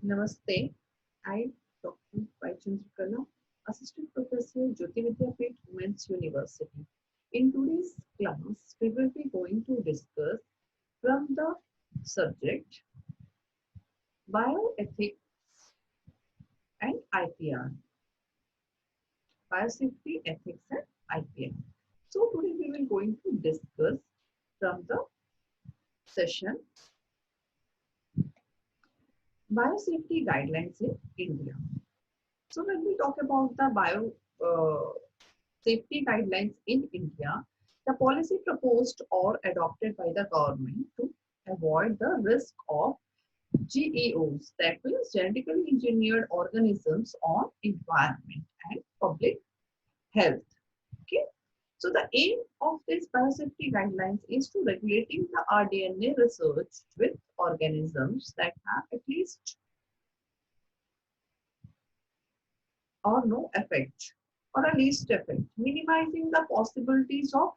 Namaste. I, Dr. Vaichandra, Assistant Professor, Jyoti Vidyapeeth, Women's University. In today's class, we will be going to discuss from the subject bioethics and IPR, biosafety ethics and IPR. So today we will going to discuss from the session biosafety guidelines in India. So when we talk about the bio safety guidelines in India, the policy proposed or adopted by the government to avoid the risk of GEOs, that means genetically engineered organisms, on environment and public health. Okay. So the aim of this biosafety guidelines is to regulating the rDNA research with organisms that have at least or no effect or a least effect, minimizing the possibilities of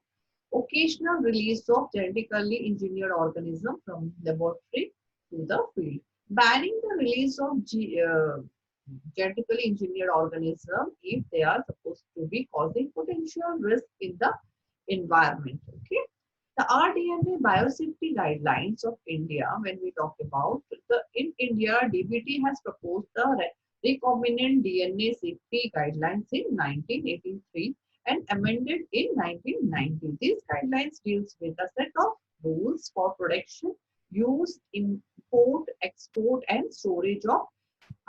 occasional release of genetically engineered organism from laboratory to the field, banning the release of genetically engineered organism if they are supposed to be causing potential risk in the environment. Okay. The rDNA biosafety guidelines of India, when we talk about the in India, DBT has proposed the recombinant DNA safety guidelines in 1983 and amended in 1990. These guidelines deals with a set of rules for production, use, import, export, and storage of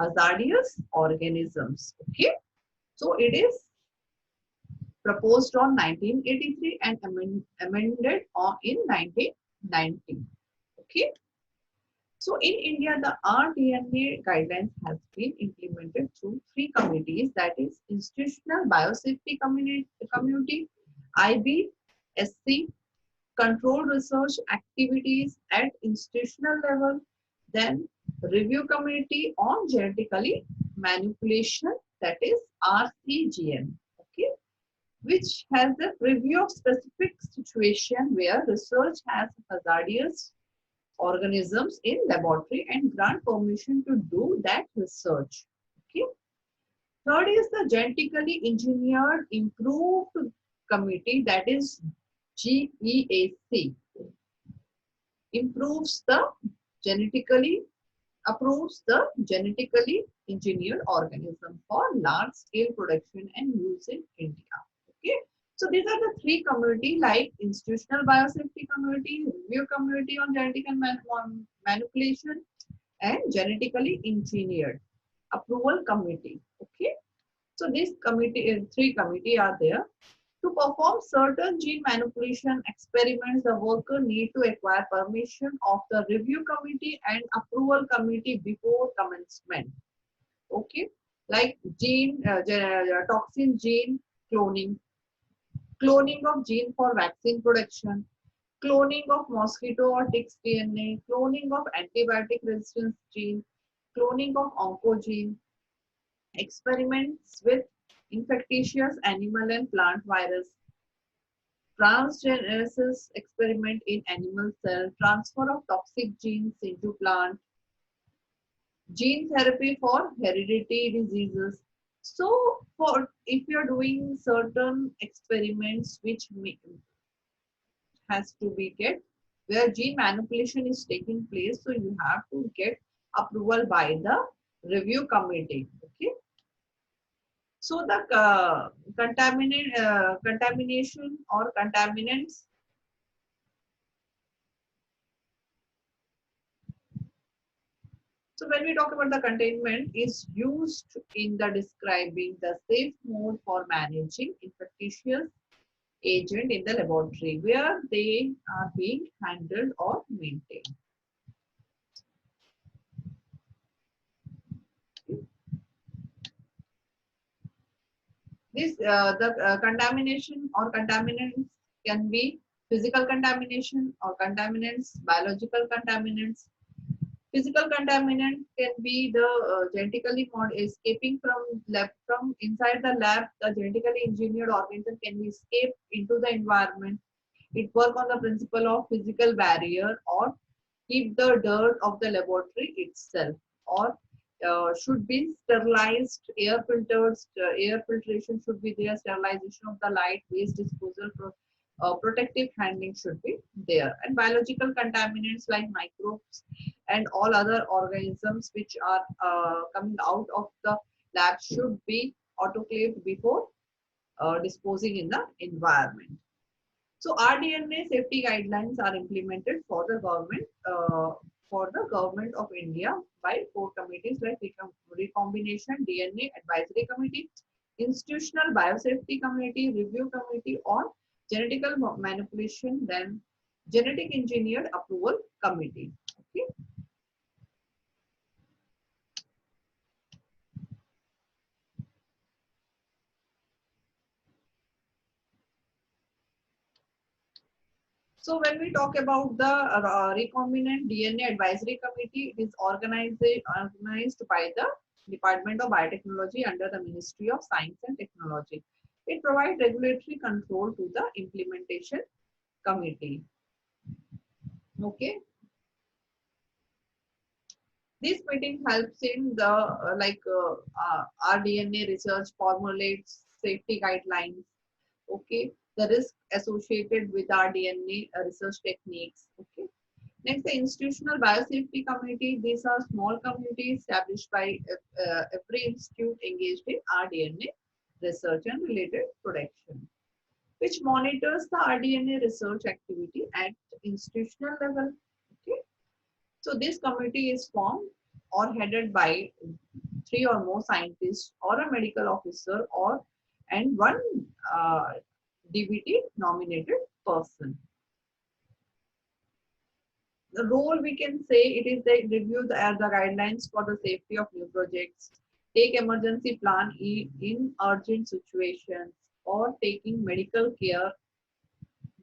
hazardous organisms. Okay, so it is proposed on 1983 and amended in 1990. Okay. So in India, the rDNA guidelines has been implemented through three committees, that is Institutional Biosafety Community, IBSC, Control Research Activities at institutional level, then Review Committee on Genetically Manipulation, that is RCGM, okay, which has the review of specific situation where research has hazardous organisms in laboratory and grant permission to do that research. Okay. Third is the genetically engineered improved committee, that is GEAC, improves the genetically approves the genetically engineered organism for large scale production and use in India. Okay. So these are the three community like institutional biosafety community, review community on genetic and manipulation, and genetically engineered approval committee. Okay. So this committee, three committee are there. To perform certain gene manipulation experiments, the worker need to acquire permission of the review committee and approval committee before commencement. Okay, like toxin gene cloning, cloning of gene for vaccine production, cloning of mosquito or ticks DNA, cloning of antibiotic resistance gene, cloning of oncogene, experiments with infectious animal and plant virus, transgenesis experiment in animal cell, transfer of toxic genes into plant, gene therapy for hereditary diseases. So, for if you are doing certain experiments which has to be get where gene manipulation is taking place, so you have to get approval by the review committee. Okay. So the contamination or contaminants. So when we talk about the containment is used in the describing the safe mode for managing infectious agent in the laboratory where they are being handled or maintained. This the contamination or contaminants can be physical contamination or contaminants, biological contaminants. Physical contaminant can be the genetically escaping from lab from inside the lab. The genetically engineered organism can be escaped into the environment. It work on the principle of physical barrier or keep the dirt of the laboratory itself or should be sterilized, air filters, air filtration should be there, sterilization of the light, waste disposal, protective handling should be there, and biological contaminants like microbes and all other organisms which are coming out of the lab should be autoclaved before disposing in the environment. So RDNA safety guidelines are implemented for the government of India by four committees like Recombination DNA Advisory Committee, Institutional Biosafety Committee, Review Committee on Genetical Manipulation, then Genetic Engineered Approval Committee. Okay. So when we talk about the Recombinant DNA Advisory Committee, it is organized by the Department of Biotechnology under the Ministry of Science and Technology. It provides regulatory control to the Implementation Committee. Okay. This meeting helps in the rDNA research, formulates safety guidelines. Okay, the risk associated with rDNA research techniques. Okay. Next, the Institutional Biosafety Committee. These are small committees established by every institute engaged in rDNA research and related protection, which monitors the rDNA research activity at institutional level. Okay. So this committee is formed or headed by three or more scientists or a medical officer or and one DBT nominated person. The role we can say it is they review the guidelines for the safety of new projects, take emergency plan in urgent situations, or taking medical care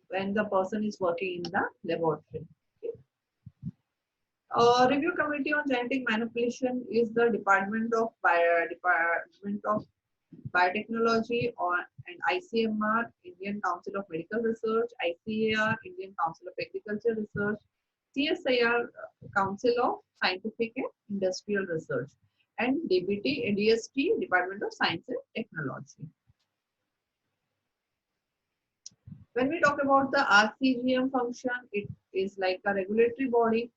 when the person is working in the laboratory. Okay. Review Committee on Genetic Manipulation is the Department of Biotechnology and ICMR, Indian Council of Medical Research, ICAR, Indian Council of Agriculture Research, CSIR, Council of Scientific and Industrial Research, and DBT, DST, Department of Science and Technology. When we talk about the RCGM function, it is like a regulatory body,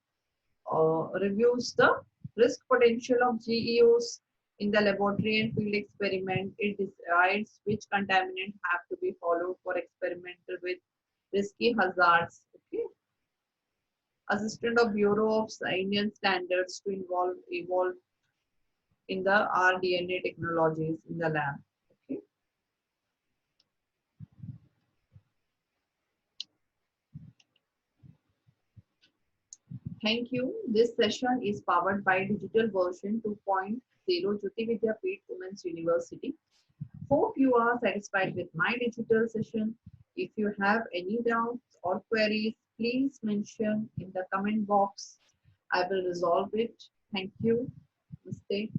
reviews the risk potential of GEOs in the laboratory and field experiment. It decides which contaminant have to be followed for experimental with risky hazards. Okay. Assistant of Bureau of Indian Standards to evolve in the rDNA technologies in the lab. Okay. Thank you. This session is powered by Digital Version 2.0 Jyoti Vidyapeeth Women's University. Hope you are satisfied with my digital session. If you have any doubts or queries, please mention in the comment box. I will resolve it. Thank you. Namaste.